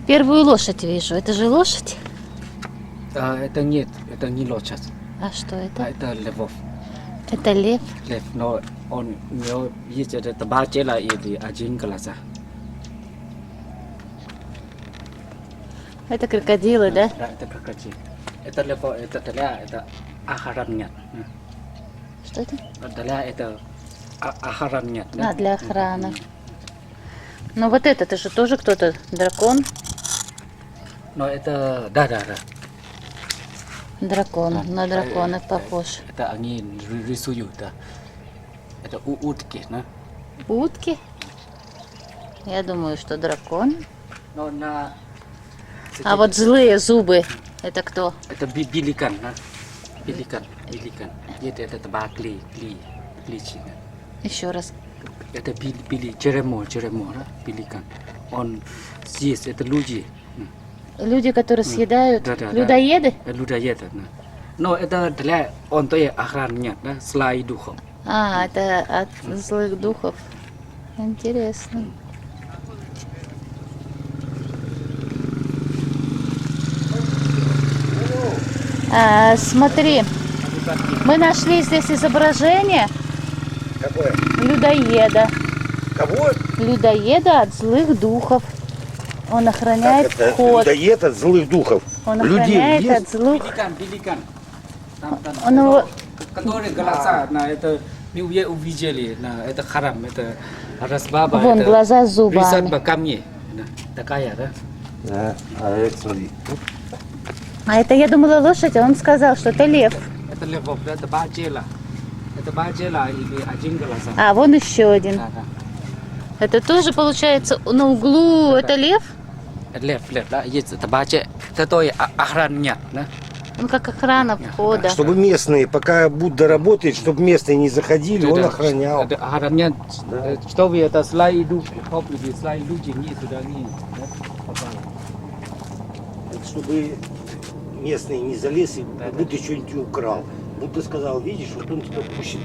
Первую лошадь вижу. Это же лошадь? Это нет, это не лошадь, А что это? это львов. Это лев. Лев, но он у него есть это бачела или один глаза. Это крокодилы, да? Да, это крокодил. Это лев, это для это охраны нет. Что это? Для это охраны нет. А, для охраны. Ну вот это же тоже кто-то, дракон. Но это, да. Дракон, Да. на дракона похож. Это они рисуют, да. Это утки, да. Утки? Я думаю, что дракон. Но на... А вот злые зубы, это кто? Это пеликан, да. Пеликан. Нет, это бакли, кличи. Еще раз. Это черемо, да, пеликан. Он съест, это люди. Люди, которые съедают. Да. Людоеды? Людоеды, да. Но это для, он то и охраны нет, да, слай духом. А, это от злых духов. Интересно. Смотри, мы нашли здесь изображение Какое? людоеда. Кого? Людоеда от злых духов. Он охраняет Как это? вход. Людоед от злых духов. Он Людей охраняет есть? от злых. Пеликан. Там, Он его... который глаза, на это мы увидели, на это харам, это разбаба. Вон это глаза с зубами. присадьба камней. Да, такая, да? Да, а это смотри. А это, я думала, лошадь, а он сказал, что это лев. Это львов, это бачела. Это бачела или один глаза. А, вон еще один. Да. Это тоже, получается, на углу Да. это лев? Лев, да, есть это баче, это то и охрана нет, да? Он как охрана входа. Чтобы местные, пока Будда работает, чтобы местные не заходили, он Да. охранял. Это охрана нет, Да. чтобы это слайду, или слайд люди не туда не, да? Попало. Это чтобы местные не залез и Будда что-нибудь украл. Будда сказал, видишь, вот он тебя пустит